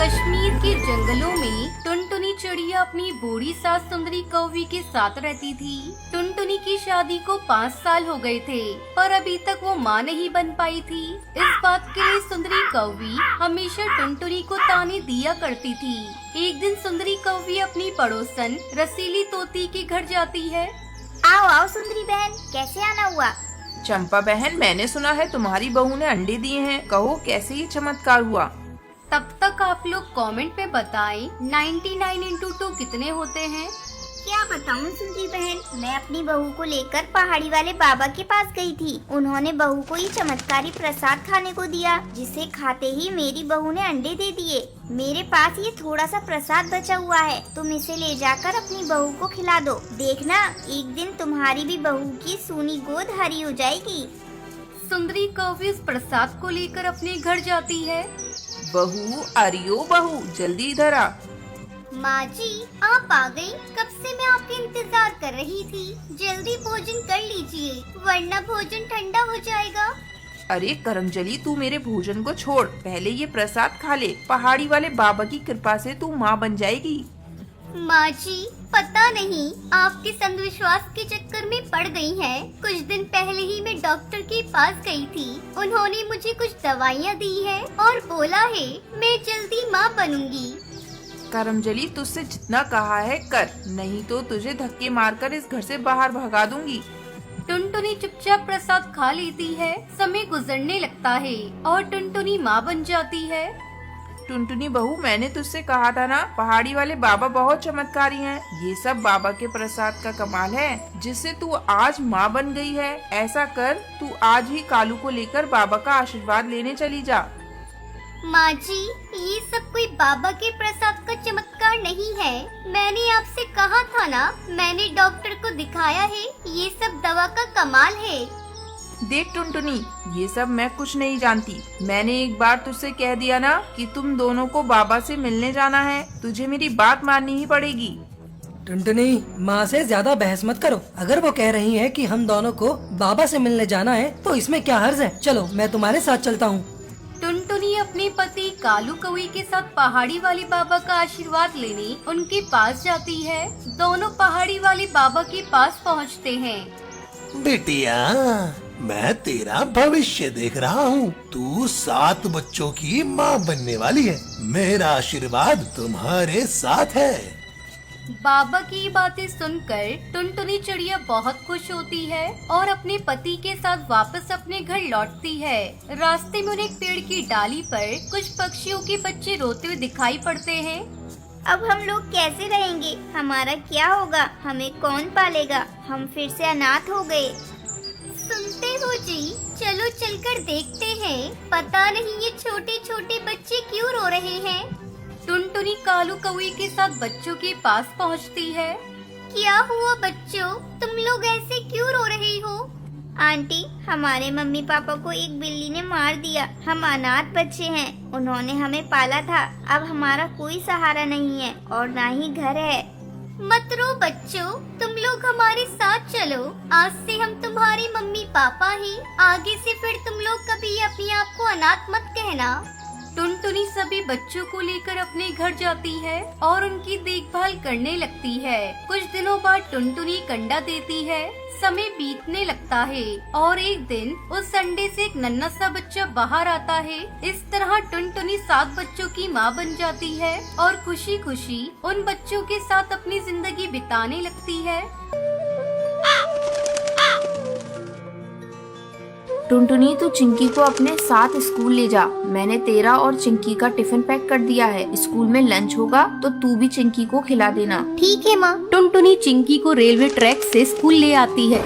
कश्मीर के जंगलों में टुनटुनी चिड़िया अपनी बूढ़ी सास सुंदरी कौवी के साथ रहती थी। टुनटुनी की शादी को 5 साल हो गए थे, पर अभी तक वो माँ नहीं बन पाई थी। इस बात के लिए सुंदरी कौवी हमेशा टुनटुनी को ताने दिया करती थी। एक दिन सुंदरी कौवी अपनी पड़ोसन रसीली तोती के घर जाती है। आओ आओ सुंदरी बहन, कैसे आना हुआ? चंपा बहन, मैंने सुना है तुम्हारी बहू ने अंडे दिए हैं। कहो कैसे ये चमत्कार हुआ? तब तक आप लोग कमेंट में बताएं 99 इंटू 2 कितने होते हैं। क्या बताऊं सुंदरी बहन, मैं अपनी बहू को लेकर पहाड़ी वाले बाबा के पास गई थी। उन्होंने बहू को ये चमत्कारी प्रसाद खाने को दिया, जिसे खाते ही मेरी बहू ने अंडे दे दिए। मेरे पास ये थोड़ा सा प्रसाद बचा हुआ है, तुम इसे ले जाकर अपनी बहू को खिला दो। देखना एक दिन तुम्हारी भी बहू की सूनी गोद हरी हो जाएगी। सुंदरी कौवी इस प्रसाद को लेकर अपने घर जाती है। बहू, अरियो बहू, जल्दी इधर आ। माँ जी, आप आ गई। कब से मैं आपका इंतजार कर रही थी। जल्दी भोजन कर लीजिए, वरना भोजन ठंडा हो जाएगा। अरे करमजली, तू मेरे भोजन को छोड़, पहले ये प्रसाद खा ले। पहाड़ी वाले बाबा की कृपा से तू माँ बन जाएगी। माँ जी, पता नहीं आपके अंधविश्वास के चक्कर में पड़ गई हैं। कुछ दिन पहले ही मैं डॉक्टर के पास गई थी। उन्होंने मुझे कुछ दवाइयाँ दी है और बोला है मैं जल्दी माँ बनूंगी। करमजली, तुझसे जितना कहा है कर, नहीं तो तुझे धक्के मारकर इस घर से बाहर भगा दूंगी। टुनटुनी चुपचाप प्रसाद खा लेती है। समय गुजरने लगता है और टुनटुनी माँ बन जाती है। टुनटुनी बहू, मैंने तुझसे कहा था ना, पहाड़ी वाले बाबा बहुत चमत्कारी हैं। ये सब बाबा के प्रसाद का कमाल है, जिससे तू आज माँ बन गई है। ऐसा कर, तू आज ही कालू को लेकर बाबा का आशीर्वाद लेने चली जा। माँ जी, ये सब कोई बाबा के प्रसाद का चमत्कार नहीं है। मैंने आपसे कहा था ना, मैंने डॉक्टर को दिखाया है। ये सब दवा का कमाल है। देख टुनटुनी, ये सब मैं कुछ नहीं जानती। मैंने एक बार तुझसे कह दिया ना कि तुम दोनों को बाबा से मिलने जाना है। तुझे मेरी बात माननी ही पड़ेगी। टुनटुनी, माँ से ज्यादा बहस मत करो। अगर वो कह रही है कि हम दोनों को बाबा से मिलने जाना है, तो इसमें क्या हर्ज है। चलो, मैं तुम्हारे साथ चलता हूँ। टुनटुनी अपने पति कालू कौवी के साथ पहाड़ी वाले बाबा का आशीर्वाद लेने उनके पास जाती है। दोनों पहाड़ी वाले बाबा के पास पहुँचते हैं। बिटिया, मैं तेरा भविष्य देख रहा हूँ। तू 7 बच्चों की माँ बनने वाली है। मेरा आशीर्वाद तुम्हारे साथ है। बाबा की बातें सुनकर टुनटुनी चिड़िया बहुत खुश होती है और अपने पति के साथ वापस अपने घर लौटती है। रास्ते में उन्हें एक पेड़ की डाली पर कुछ पक्षियों के बच्चे रोते हुए दिखाई पड़ते हैं। अब हम लोग कैसे रहेंगे? हमारा क्या होगा? हमें कौन पालेगा? हम फिर से अनाथ हो गए। सुनते हो जी, चलो चलकर देखते हैं। पता नहीं ये छोटे छोटे बच्चे क्यों रो रहे हैं। टुनटुनी कालू कौवी के साथ बच्चों के पास पहुंचती है। क्या हुआ बच्चों, तुम लोग ऐसे क्यों रो रहे हो? आंटी, हमारे मम्मी पापा को एक बिल्ली ने मार दिया। हम अनाथ बच्चे हैं। उन्होंने हमें पाला था। अब हमारा कोई सहारा नहीं है और ना ही घर है। मत रो बच्चों, तुम लोग हमारे साथ चलो। आज से हम तुम्हारे मम्मी पापा हैं। आगे से फिर तुम लोग कभी अपने आप को अनाथ मत कहना। टुनटुनी सभी बच्चों को लेकर अपने घर जाती है और उनकी देखभाल करने लगती है। कुछ दिनों बाद टुनटुनी कंडा देती है। समय बीतने लगता है और एक दिन उस अंडे से एक नन्हा सा बच्चा बाहर आता है। इस तरह टुनटुनी 7 बच्चों की माँ बन जाती है और खुशी खुशी उन बच्चों के साथ अपनी जिंदगी बिताने लगती है। टुनटुनी, तू चिंकी को अपने साथ स्कूल ले जा। मैंने तेरा और चिंकी का टिफिन पैक कर दिया है। स्कूल में लंच होगा तो तू भी चिंकी को खिला देना। ठीक है माँ। टुनटुनी चिंकी को रेलवे ट्रैक से स्कूल ले आती है।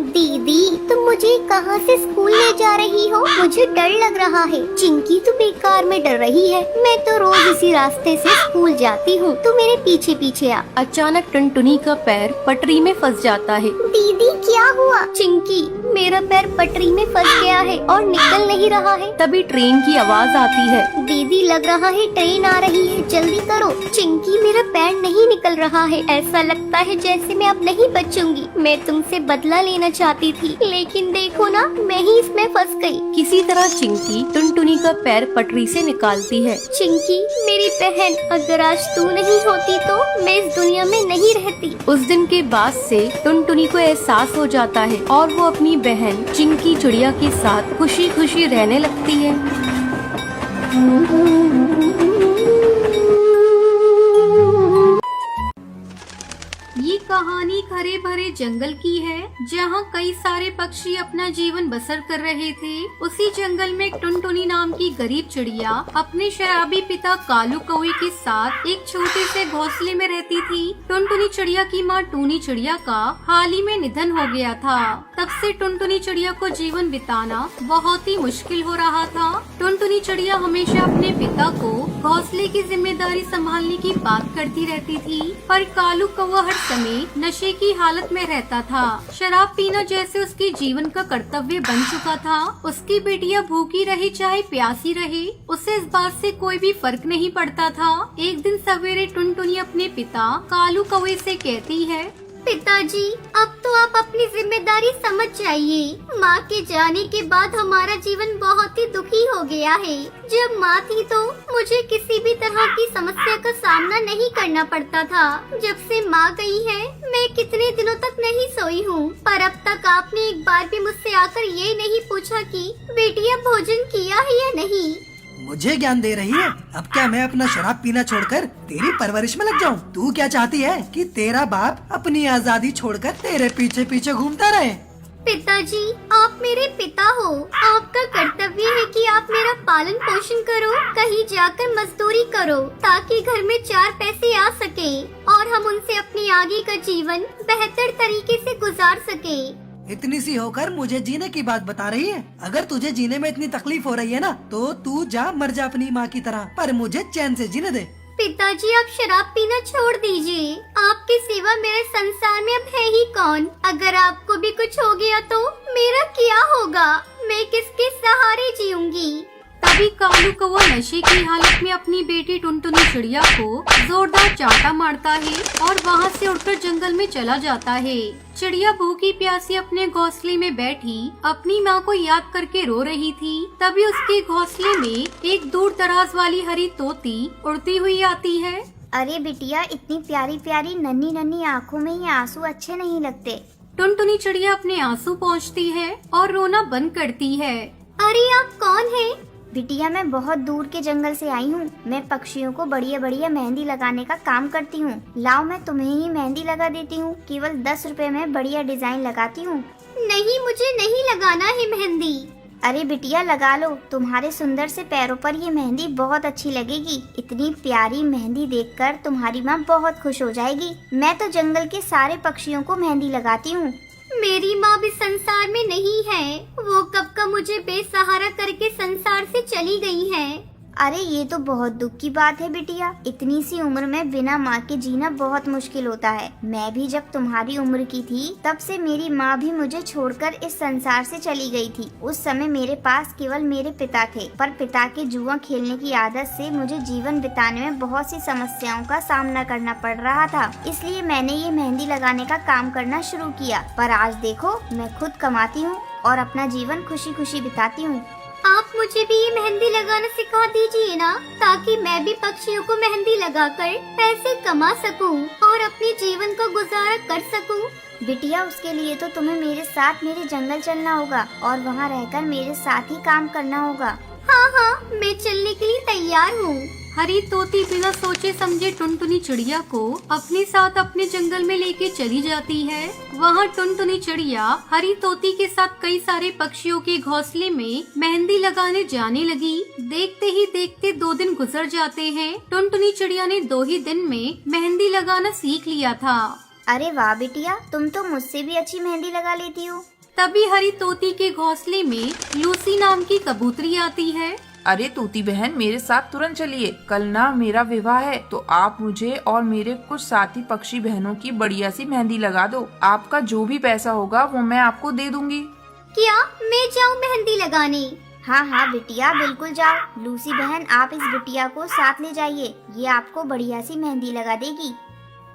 दीदी, तुम मुझे कहाँ से स्कूल ले जा रही हो? मुझे डर लग रहा है। चिंकी तो बेकार में डर रही है। मैं तो रोज इसी रास्ते से स्कूल जाती हूँ। तू मेरे पीछे पीछे आ। अचानक टुनटुनी का पैर पटरी में फंस जाता है। दीदी क्या हुआ? चिंकी, मेरा पैर पटरी में फंस गया है और निकल नहीं रहा है। तभी ट्रेन की आवाज आती है। दीदी लग रहा है ट्रेन आ रही है, जल्दी करो। चिंकी, मेरा पैर नहीं निकल रहा है। ऐसा लगता है जैसे मैं अब नहीं बचूंगी। मैं तुमसे बदला लेना चाहती थी, लेकिन देखो ना, मैं ही इसमें फंस गई। किसी तरह चिंकी टुनटुनी का पैर पटरी से निकालती है। चिंकी मेरी बहन, अगर आज तू नहीं होती तो मैं इस दुनिया में नहीं रहती। उस दिन के बाद से टुनटुनी को एहसास हो जाता है और वो अपनी बहन चिंकी चिड़िया के साथ खुशी खुशी रहने लगती है। ये कहानी हरे भरे जंगल की है, जहाँ कई सारे पक्षी अपना जीवन बसर कर रहे थे। उसी जंगल में एक टुनटुनी नाम की गरीब चिड़िया अपने शराबी पिता कालू कौवे के साथ एक छोटे से घोंसले में रहती थी। टुनटुनी चिड़िया की माँ टूनी चिड़िया का हाल ही में निधन हो गया था। तब से टुनटुनी चिड़िया को जीवन बिताना बहुत ही मुश्किल हो रहा था। टुनटुनी चिड़िया हमेशा अपने पिता को घोंसले की जिम्मेदारी संभालने की बात करती रहती थी, पर कालू कौवा हर समय नशे की हालत में रहता था। शराब पीना जैसे उसके जीवन का कर्तव्य बन चुका था। उसकी बेटियां भूखी रहे चाहे प्यासी रहे, उसे इस बात से कोई भी फर्क नहीं पड़ता था। एक दिन सवेरे टुनटुनी अपने पिता कालू कौवे से कहती है, पिताजी, अब तो आप अपनी जिम्मेदारी समझ जाइए। माँ के जाने के बाद हमारा जीवन बहुत ही दुखी हो गया है। जब माँ थी तो मुझे किसी भी तरह की समस्या का सामना नहीं करना पड़ता था। जब से माँ गई है, मैं कितने दिनों तक नहीं सोई हूँ। पर अब तक आपने एक बार भी मुझसे आकर ये नहीं पूछा कि बेटिया भोजन किया है या नहीं। मुझे ज्ञान दे रही है? अब क्या मैं अपना शराब पीना छोड़कर तेरी परवरिश में लग जाऊं? तू क्या चाहती है कि तेरा बाप अपनी आजादी छोड़कर तेरे पीछे पीछे घूमता रहे? पिताजी, आप मेरे पिता हो। आपका कर्तव्य है कि आप मेरा पालन पोषण करो, कहीं जाकर मजदूरी करो, ताकि घर में 4 पैसे आ सके और हम उनसे अपनी आगे का जीवन बेहतर तरीके से गुजार सके। इतनी सी होकर मुझे जीने की बात बता रही है? अगर तुझे जीने में इतनी तकलीफ हो रही है ना, तो तू जा मर जा अपनी माँ की तरह, पर मुझे चैन से जीने दे। पिताजी, आप शराब पीना छोड़ दीजिए। आपके सिवा मेरे संसार में अब है ही कौन? अगर आपको भी कुछ हो गया तो मेरा क्या होगा? मैं किसके सहारे जीऊंगी? तभी कालू कौवा नशे की हालत में अपनी बेटी टुनटुनी चिड़िया को जोरदार चांटा मारता है और वहाँ से उड़कर जंगल में चला जाता है। चिड़िया भूखी प्यासी अपने घोंसले में बैठी अपनी माँ को याद करके रो रही थी। तभी उसके घोंसले में एक दूर दराज वाली हरी तोती उड़ती हुई आती है। अरे बिटिया, इतनी प्यारी प्यारी नन्ही नन्ही आँखों में ये आंसू अच्छे नहीं लगते। टुनटुनी चिड़िया अपने आंसू पोंछती है और रोना बंद करती है। अरे आप कौन है? बिटिया, मैं बहुत दूर के जंगल से आई हूँ। मैं पक्षियों को बढ़िया बढ़िया मेहंदी लगाने का काम करती हूँ। लाओ, मैं तुम्हें ही मेहंदी लगा देती हूँ। केवल 10 रुपए में बढ़िया डिजाइन लगाती हूँ। नहीं, मुझे नहीं लगाना है मेहंदी। अरे बिटिया, लगा लो। तुम्हारे सुंदर से पैरों पर ये मेहंदी बहुत अच्छी लगेगी। इतनी प्यारी मेहंदी देखकर तुम्हारी माँ बहुत खुश हो जाएगी। मैं तो जंगल के सारे पक्षियों को मेहंदी लगाती हूँ। मेरी माँ भी संसार में नहीं है। वो कब का मुझे बेसहारा करके संसार से चली गई है। अरे ये तो बहुत दुख की बात है बिटिया। इतनी सी उम्र में बिना माँ के जीना बहुत मुश्किल होता है। मैं भी जब तुम्हारी उम्र की थी तब से मेरी माँ भी मुझे छोड़कर इस संसार से चली गई थी। उस समय मेरे पास केवल मेरे पिता थे, पर पिता के जुआ खेलने की आदत से मुझे जीवन बिताने में बहुत सी समस्याओं का सामना करना पड़ रहा था। इसलिए मैंने ये मेहंदी लगाने का काम करना शुरू किया। पर आज देखो, मैं खुद कमाती हूँ और अपना जीवन खुशी खुशी बिताती हूँ। आप मुझे भी ये मेहंदी लगाना सिखा दीजिए ना, ताकि मैं भी पक्षियों को मेहंदी लगाकर पैसे कमा सकूं और अपने जीवन को गुजारा कर सकूं। बिटिया, उसके लिए तो तुम्हें मेरे साथ मेरे जंगल चलना होगा और वहाँ रहकर मेरे साथ ही काम करना होगा। हाँ हाँ, मैं चलने के लिए तैयार हूँ। हरी तोती बिना सोचे समझे टुनटुनी चिड़िया को अपने साथ अपने जंगल में लेके चली जाती है। वहाँ टुनटुनी चिड़िया हरी तोती के साथ कई सारे पक्षियों के घोंसले में मेहंदी लगाने जाने लगी। देखते ही देखते 2 दिन गुजर जाते हैं। टुनटुनी चिड़िया ने 2 ही दिन में मेहंदी लगाना सीख लिया था। अरे वाह बिटिया, तुम तो मुझसे भी अच्छी मेहंदी लगा लेती हो। तभी हरी तोती के घोंसले में लूसी नाम की कबूतरी आती है। अरे तोती बहन, मेरे साथ तुरंत चलिए। कल ना मेरा विवाह है, तो आप मुझे और मेरे कुछ साथी पक्षी बहनों की बढ़िया सी मेहंदी लगा दो। आपका जो भी पैसा होगा वो मैं आपको दे दूंगी। क्या मैं जाऊँ मेहंदी लगाने? हाँ हाँ बिटिया, बिल्कुल जाओ। लूसी बहन, आप इस बिटिया को साथ ले जाइए, ये आपको बढ़िया सी मेहंदी लगा देगी।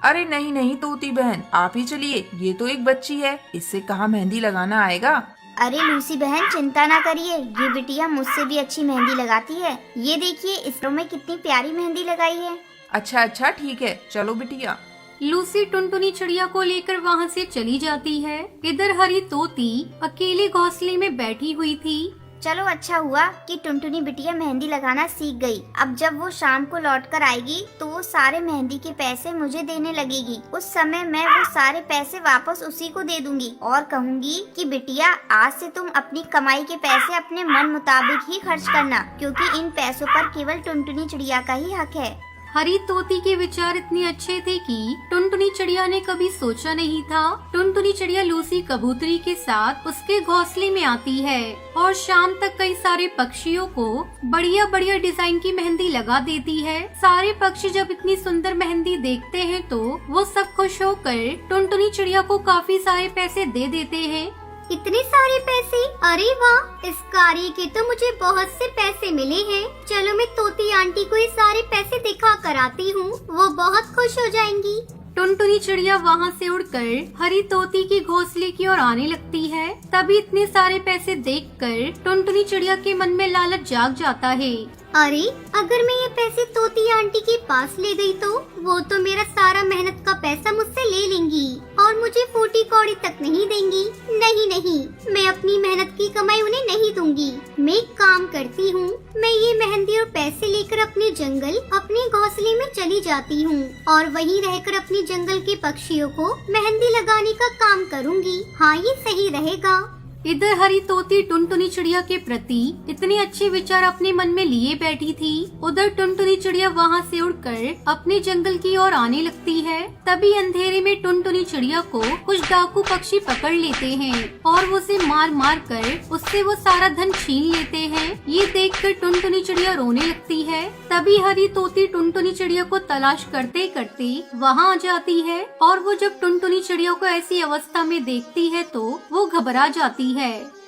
अरे नहीं नहीं तोती बहन, आप ही चलिए। ये तो एक बच्ची है, इससे कहाँ मेहंदी लगाना आएगा। अरे लूसी बहन, चिंता ना करिए, ये बिटिया मुझसे भी अच्छी मेहंदी लगाती है। ये देखिए, इस में कितनी प्यारी मेहंदी लगाई है। अच्छा अच्छा ठीक है, चलो बिटिया। लूसी टुनटुनी चिड़िया को लेकर वहाँ से चली जाती है। इधर हरी तोती अकेले घोंसले में बैठी हुई थी। चलो अच्छा हुआ कि टुनटुनी बिटिया मेहंदी लगाना सीख गई। अब जब वो शाम को लौट कर आएगी तो वो सारे मेहंदी के पैसे मुझे देने लगेगी। उस समय मैं वो सारे पैसे वापस उसी को दे दूंगी और कहूँगी कि बिटिया, आज से तुम अपनी कमाई के पैसे अपने मन मुताबिक ही खर्च करना, क्योंकि इन पैसों पर केवल टुनटुनी चिड़िया का ही हक है। हरी तोती के विचार इतने अच्छे थे कि टुनटुनी चिड़िया ने कभी सोचा नहीं था। टुनटुनी चिड़िया लूसी कबूतरी के साथ उसके घोंसले में आती है और शाम तक कई सारे पक्षियों को बढ़िया बढ़िया डिजाइन की मेहंदी लगा देती है। सारे पक्षी जब इतनी सुंदर मेहंदी देखते हैं तो वो सब खुश होकर टुनटुनी चिड़िया को काफी सारे पैसे दे देते हैं। इतने सारे पैसे? अरे वाह, इस कार्य के तो मुझे बहुत से पैसे मिले हैं। चलो मैं तोती आंटी को ये सारे पैसे दिखा कर आती हूँ, वो बहुत खुश हो जाएंगी। टुनटुनी चिड़िया वहाँ से उड़कर हरी तोती की घोंसले की ओर आने लगती है। तभी इतने सारे पैसे देखकर टुनटुनी चिड़िया के मन में लालच जाग जाता है। अरे अगर मैं ये पैसे तोती आंटी के पास ले गई तो वो तो मेरा सारा मेहनत का पैसा मुझसे ले लेंगी और मुझे फूटी कौड़ी तक नहीं देंगी। नहीं नहीं, मैं अपनी मेहनत की कमाई उन्हें नहीं दूंगी। मैं एक काम करती हूँ, मैं ये मेहंदी और पैसे लेकर अपने जंगल, अपने घोंसले में चली जाती हूँ और वहीं रहकर अपने जंगल के पक्षियों को मेहंदी लगाने का काम करूँगी। हाँ, ये सही रहेगा। इधर हरी तोती टुनटुनी चिड़िया के प्रति इतने अच्छे विचार अपने मन में लिए बैठी थी। उधर टुनटुनी चिड़िया वहाँ से उड़कर अपने जंगल की ओर आने लगती है। तभी अंधेरे में टुनटुनी चिड़िया को कुछ डाकू पक्षी पकड़ लेते हैं और उसे मार मार कर उससे वो सारा धन छीन लेते हैं। ये देखकर टुनटुनी चिड़िया रोने लगती है। तभी हरी तोती टुनटुनी चिड़िया को तलाश करते करते वहाँ आ जाती है और वो जब टुनटुनी चिड़िया को ऐसी अवस्था में देखती है तो वो घबरा जाती है।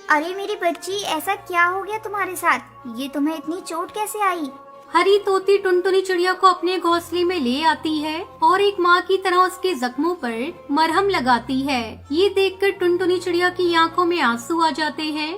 अरे मेरी बच्ची, ऐसा क्या हो गया तुम्हारे साथ? ये तुम्हें इतनी चोट कैसे आई? हरी तोती टुनटुनी चिड़िया को अपने घोंसले में ले आती है और एक माँ की तरह उसके जख्मों पर मरहम लगाती है। ये देखकर टुनटुनी चिड़िया की आंखों में आंसू आ जाते हैं।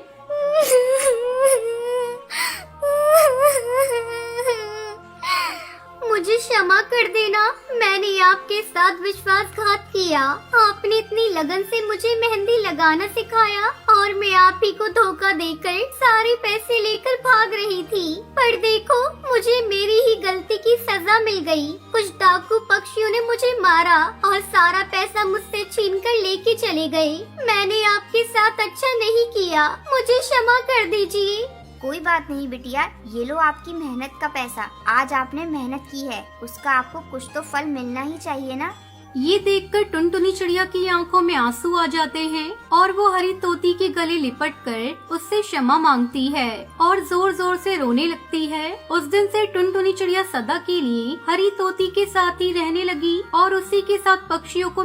मुझे क्षमा कर देना, मैंने आपके साथ विश्वासघात किया। आपने इतनी लगन से मुझे मेहंदी लगाना सिखाया और मैं आप ही को धोखा देकर सारे पैसे लेकर भाग रही थी। पर देखो, मुझे मेरी ही गलती की सजा मिल गई। कुछ डाकू पक्षियों ने मुझे मारा और सारा पैसा मुझसे छीन कर लेके चले गए। मैंने आपके साथ अच्छा नहीं किया, मुझे क्षमा कर दीजिए। कोई बात नहीं बिटिया, ये लो आपकी मेहनत का पैसा। आज आपने मेहनत की है, उसका आपको कुछ तो फल मिलना ही चाहिए ना। ये देखकर टुनटुनी चिड़िया की आंखों में आंसू आ जाते हैं और वो हरी तोती के गले लिपटकर उससे क्षमा मांगती है और जोर जोर से रोने लगती है। उस दिन से टुनटुनी चिड़िया सदा के लिए हरी तोती के साथ ही रहने लगी और उसी के साथ पक्षियों को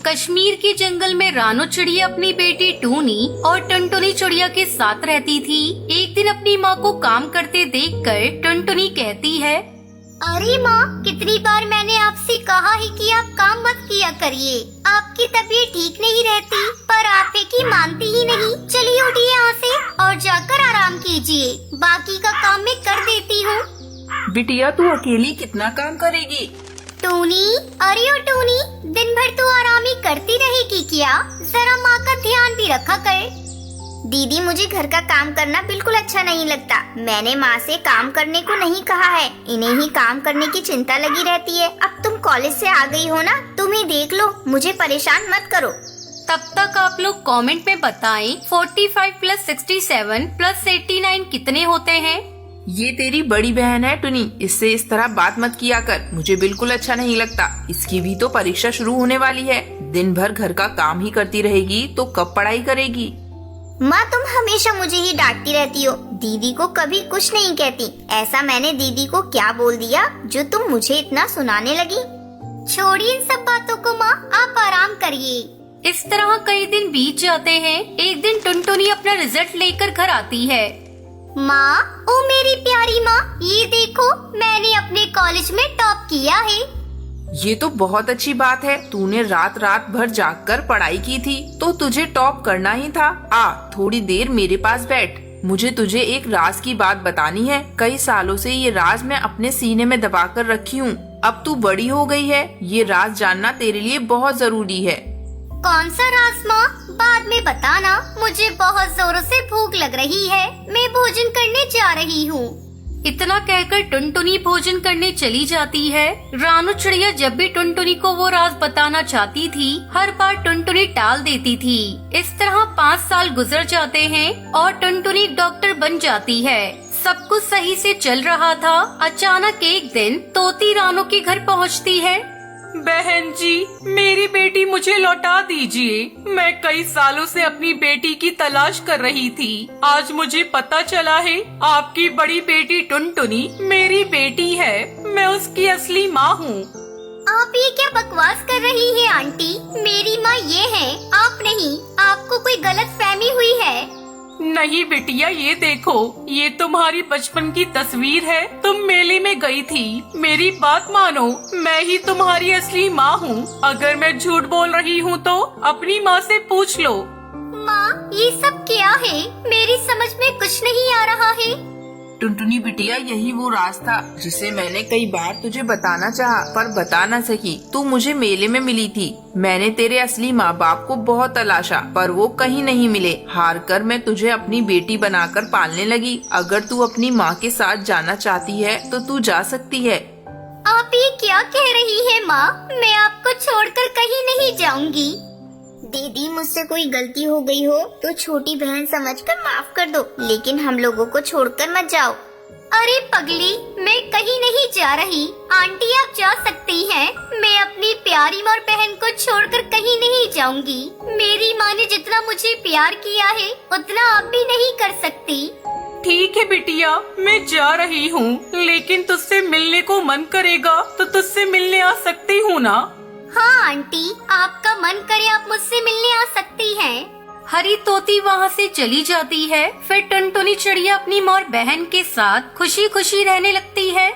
कश्मीर के जंगल में रानो चिड़िया अपनी बेटी टूनी और टुनटुनी चिड़िया के साथ रहती थी। एक दिन अपनी माँ को काम करते देखकर टुनटुनी कहती है, अरे माँ, कितनी बार मैंने आपसे कहा है कि आप काम मत किया करिए। आपकी तबीयत ठीक नहीं रहती, पर आप एक ही मानती ही नहीं। चलिए उठिए यहाँ से और जाकर आराम कीजिए, बाकी का काम मैं कर देती हूँ। बिटिया, तू अकेली कितना काम करेगी? टूनी, अरे ओ टूनी, दिन भर तू आराम ही करती रहेगी क्या? जरा माँ का ध्यान भी रखा कर। दीदी, मुझे घर का काम करना बिल्कुल अच्छा नहीं लगता। मैंने माँ से काम करने को नहीं कहा है, इन्हें ही काम करने की चिंता लगी रहती है। अब तुम कॉलेज से आ गई हो ना, तुम ही देख लो, मुझे परेशान मत करो। तब तक आप लोग कमेंट में बताएं 45 प्लस 67 प्लस 89 कितने होते हैं। ये तेरी बड़ी बहन है टुनी, इससे इस तरह बात मत किया कर, मुझे बिल्कुल अच्छा नहीं लगता। इसकी भी तो परीक्षा शुरू होने वाली है, दिन भर घर का काम ही करती रहेगी तो कब पढ़ाई करेगी। माँ तुम हमेशा मुझे ही डांटती रहती हो, दीदी को कभी कुछ नहीं कहती। ऐसा मैंने दीदी को क्या बोल दिया जो तुम मुझे इतना सुनाने लगी? छोड़िए इन सब बातों को माँ, आप आराम करिए। इस तरह कई दिन बीत जाते हैं। एक दिन टुनटुनी अपना रिजल्ट लेकर घर आती है। माँ, ओ मेरी प्यारी माँ, ये देखो मैंने अपने कॉलेज में टॉप किया है। ये तो बहुत अच्छी बात है, तूने रात रात भर जागकर पढ़ाई की थी तो तुझे टॉप करना ही था। आ थोड़ी देर मेरे पास बैठ, मुझे तुझे एक राज की बात बतानी है। कई सालों से ये राज मैं अपने सीने में दबा कर रखी हूँ। अब तू बड़ी हो गई है, ये राज जानना तेरे लिए बहुत जरूरी है। कौन सा राज माँ? बाद में बताना, मुझे बहुत जोरों से भूख लग रही है, मैं भोजन करने जा रही हूँ। इतना कहकर टुनटुनी भोजन करने चली जाती है। रानू चिड़िया जब भी टुनटुनी को वो राज बताना चाहती थी, हर बार टुनटुनी टाल देती थी। इस तरह 5 साल गुजर जाते हैं और टुनटुनी डॉक्टर बन जाती है। सब कुछ सही से चल रहा था। अचानक एक दिन तोती रानू के घर पहुंचती है। बहन जी, मेरी बेटी मुझे लौटा दीजिए। मैं कई सालों से अपनी बेटी की तलाश कर रही थी। आज मुझे पता चला है आपकी बड़ी बेटी टुनटुनी मेरी बेटी है। मैं उसकी असली माँ हूँ। आप ये क्या बकवास कर रही है आंटी? मेरी माँ ये है, आप नहीं। आपको कोई गलत फहमी हुई है। नहीं बिटिया, ये देखो, ये तुम्हारी बचपन की तस्वीर है। तुम मेले में गई थी। मेरी बात मानो, मैं ही तुम्हारी असली माँ हूँ। अगर मैं झूठ बोल रही हूँ तो अपनी माँ से पूछ लो। माँ, ये सब क्या है? मेरी समझ में कुछ नहीं आ रहा है। टुनटुनी बिटिया, यही वो राज था जिसे मैंने कई बार तुझे बताना चाहा पर बता न सकी। तू मुझे मेले में मिली थी। मैंने तेरे असली माँ बाप को बहुत तलाशा पर वो कहीं नहीं मिले। हार कर मैं तुझे अपनी बेटी बनाकर पालने लगी। अगर तू अपनी माँ के साथ जाना चाहती है तो तू जा सकती है। आप ये क्या कह रही है माँ? मैं आपको छोड़कर कहीं नहीं जाऊंगी। दीदी, मुझसे कोई गलती हो गई हो तो छोटी बहन समझकर माफ कर दो, लेकिन हम लोगों को छोड़कर मत जाओ। अरे पगली, मैं कहीं नहीं जा रही। आंटी आप जा सकती हैं। मैं अपनी प्यारी माँ और बहन को छोड़कर कहीं नहीं जाऊंगी। मेरी माँ ने जितना मुझे प्यार किया है उतना आप भी नहीं कर सकती। ठीक है बिटिया, मैं जा रही हूँ, लेकिन तुझसे मिलने को मन करेगा तो तुझसे मिलने आ सकती हूँ ना? हाँ आंटी, आपका मन करे आप मुझसे मिलने आ सकती हैं। हरी तोती वहाँ से चली जाती है। फिर टुनटुनी चिड़िया अपनी माँ और बहन के साथ खुशी खुशी रहने लगती है।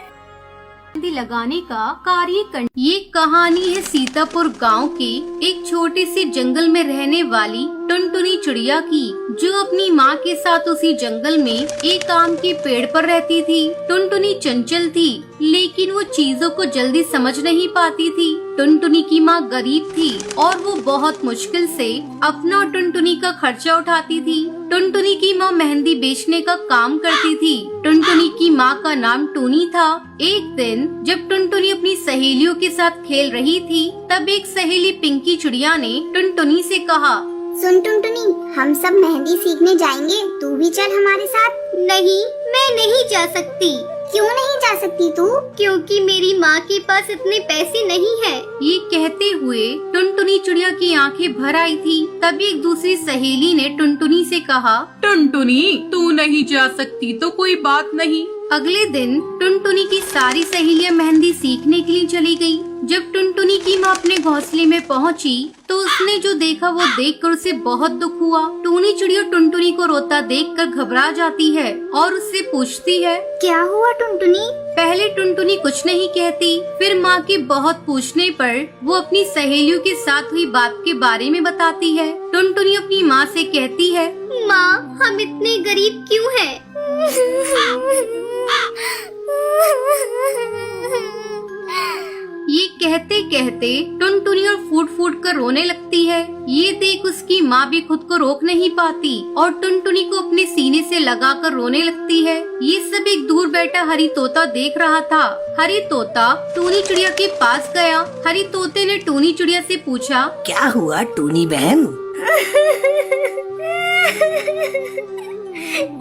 मेहंदी लगाने का कार्य कर। ये कहानी है सीतापुर गांव के एक छोटे से जंगल में रहने वाली टुनटुनी चिड़िया की, जो अपनी माँ के साथ उसी जंगल में एक आम के पेड़ पर रहती थी। टुनटुनी चंचल थी, लेकिन वो चीजों को जल्दी समझ नहीं पाती थी। टुनटुनी की माँ गरीब थी और वो बहुत मुश्किल से अपना और टुनटुनी का खर्चा उठाती थी। टुनटुनी की माँ मेहंदी बेचने का काम करती थी। टुनटुनी की माँ का नाम टूनी था। एक दिन जब टुनटुनी अपनी सहेलियों के साथ खेल रही थी, तब एक सहेली पिंकी चिड़िया ने टुनटुनी से कहा, सुन टुनटुनी, हम सब मेहंदी सीखने जाएंगे, तू भी चल हमारे साथ। नहीं, मैं नहीं जा सकती। क्यों नहीं जा सकती तू? क्योंकि मेरी माँ के पास इतने पैसे नहीं है। ये कहते हुए टुनटुनी चिड़िया की आंखें भर आई थी। तभी एक दूसरी सहेली ने टुनटुनी से कहा, टुनटुनी, तू नहीं जा सकती तो कोई बात नहीं। अगले दिन टुनटुनी की सारी सहेलियां मेहंदी सीखने के लिए चली गयी। जब टुनटुनी की माँ अपने घोंसले में पहुंची तो उसने जो देखा वो देखकर उसे बहुत दुख हुआ। टूनी चिड़िया टुनटुनी को रोता देखकर घबरा जाती है और उससे पूछती है, क्या हुआ टुनटुनी? पहले टुनटुनी कुछ नहीं कहती, फिर माँ के बहुत पूछने पर वो अपनी सहेलियों के साथ हुई बात के बारे में बताती है। टुनटुनी अपनी माँ से कहती है, माँ, हम इतने गरीब क्यों हैं? ये कहते कहते टुनटुनी और फूट फूट कर रोने लगती है। ये देख उसकी माँ भी खुद को रोक नहीं पाती और टुनटुनी को अपने सीने से लगाकर रोने लगती है। ये सब एक दूर बैठा हरी तोता देख रहा था। हरी तोता टूनी चिड़िया के पास गया। हरी तोते ने टूनी चिड़िया से पूछा, क्या हुआ टूनी बहन?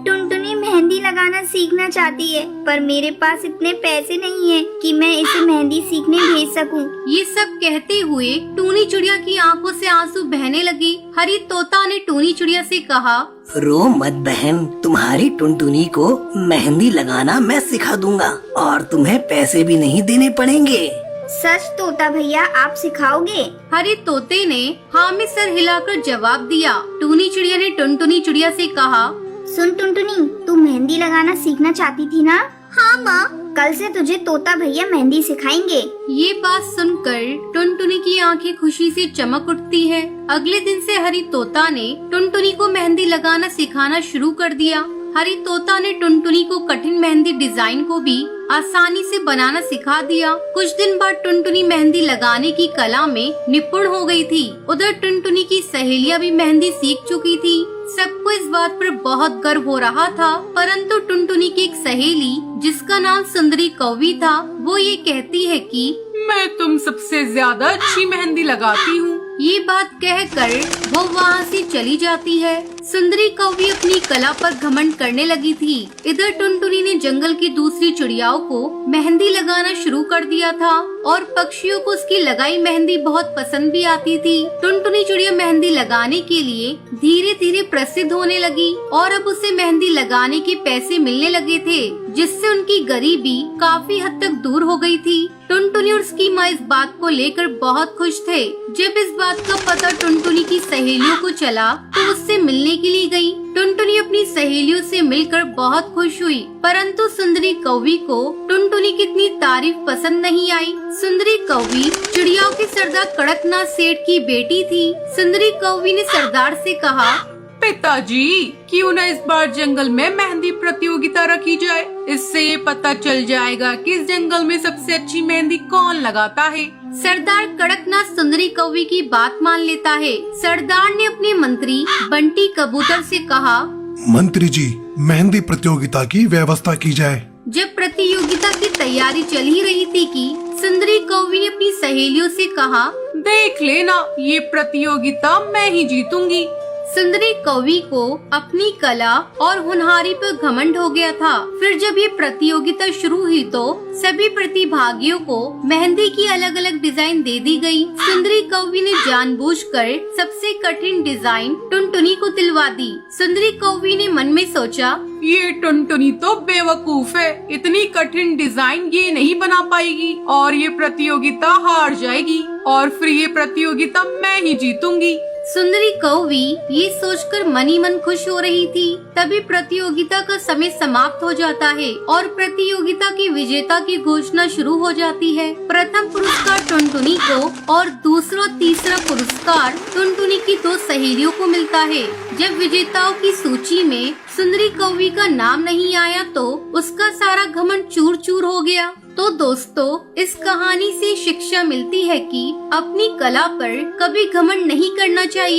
टुनटुनी मेहंदी लगाना सीखना चाहती है, पर मेरे पास इतने पैसे नहीं है कि मैं इसे मेहंदी सीखने भेज सकूं। ये सब कहते हुए टूनी चिड़िया की आंखों से आंसू बहने लगे। हरी तोता ने टूनी चिड़िया से कहा, रो मत बहन, तुम्हारी टुनटुनी को मेहंदी लगाना मैं सिखा दूंगा और तुम्हें पैसे भी नहीं देने पड़ेंगे। सच तोता भैया, आप सिखाओगे? हरी तोते ने हाँ में सर हिलाकर जवाब दिया। टूनी चिड़िया ने टुनटुनी चिड़िया से कहा, सुन टुनटुनी, तू मेहंदी लगाना सीखना चाहती थी ना? हाँ माँ, कल से तुझे तोता भैया मेहंदी सिखाएंगे। ये बात सुनकर टुनटुनी की आंखें खुशी से चमक उठती है। अगले दिन से हरी तोता ने टुनटुनी को मेहंदी लगाना सिखाना शुरू कर दिया। हरी तोता ने टुनटुनी को कठिन मेहंदी डिजाइन को भी आसानी से बनाना सिखा दिया। कुछ दिन बाद टुनटुनी मेहंदी लगाने की कला में निपुण हो गई थी। उधर टुनटुनी की सहेलियां भी मेहंदी सीख चुकी थी। सबको इस बात पर बहुत गर्व हो रहा था, परंतु टुनटुनी की एक सहेली जिसका नाम सुंदरी कौवी था, वो ये कहती है कि मैं तुम सबसे ज्यादा अच्छी मेहंदी लगाती हूँ। ये बात कहकर वो वहाँ से चली जाती है। सुंदरी कौवी अपनी कला पर घमंड करने लगी थी। इधर टुनटुनी ने जंगल की दूसरी चिड़ियाओं को मेहंदी लगाना शुरू कर दिया था और पक्षियों को उसकी लगाई मेहंदी बहुत पसंद भी आती थी। टुनटुनी चिड़िया मेहंदी लगाने के लिए धीरे धीरे प्रसिद्ध होने लगी और अब उसे मेहंदी लगाने के पैसे मिलने लगे थे, जिससे उनकी गरीबी काफी हद तक दूर हो गई थी। टुनटुनी और उसकी माँ इस बात को लेकर बहुत खुश थे। जब इस बात का पता टुनटुनी की सहेलियों को चला तो उससे मिलने के लिए गई। टुनटुनी अपनी सहेलियों से मिलकर बहुत खुश हुई, परंतु सुंदरी कौवी को टुनटुनी की इतनी तारीफ पसंद नहीं आई। सुंदरी कौवी चिड़ियाओं के सरदार कड़कनाथ सेठ की बेटी थी। सुंदरी कौवी ने सरदार से कहा, पिताजी, क्यों न इस बार जंगल में मेहंदी प्रतियोगिता रखी जाए। इससे ये पता चल जाएगा कि इस जंगल में सबसे अच्छी मेहंदी कौन लगाता है। सरदार कड़कनाथ सुंदरी कौवी की बात मान लेता है। सरदार ने अपने मंत्री बंटी कबूतर से कहा, मंत्री जी, मेहंदी प्रतियोगिता की व्यवस्था की जाए। जब प्रतियोगिता की तैयारी चल ही रही थी कि सुंदरी कौवी ने अपनी सहेलियों से कहा, देख लेना, ये प्रतियोगिता मैं ही जीतूंगी। सुंदरी कौवी को अपनी कला और होनहारी पर घमंड हो गया था। फिर जब ये प्रतियोगिता शुरू हुई तो सभी प्रतिभागियों को मेहंदी की अलग अलग डिजाइन दे दी गई। सुंदरी कौवी ने जानबूझकर सबसे कठिन डिजाइन टुनटुनी को दिलवा दी। सुंदरी कौवी ने मन में सोचा, ये टुनटुनी तो बेवकूफ है, इतनी कठिन डिजाइन ये नहीं बना पाएगी और ये प्रतियोगिता हार जाएगी और फिर ये प्रतियोगिता मैं ही जीतूंगी। सुंदरी कौवी ये सोचकर मन ही मन खुश हो रही थी। तभी प्रतियोगिता का समय समाप्त हो जाता है और प्रतियोगिता की विजेता की घोषणा शुरू हो जाती है। प्रथम पुरस्कार टुनटुनी को और दूसरा तीसरा पुरस्कार टुनटुनी की दो सहेलियों को मिलता है। जब विजेताओं की सूची में सुंदरी कौवी का नाम नहीं आया तो उसका सारा घमंड चूर चूर हो गया। तो दोस्तों, इस कहानी से शिक्षा मिलती है कि अपनी कला पर कभी घमंड नहीं करना चाहिए।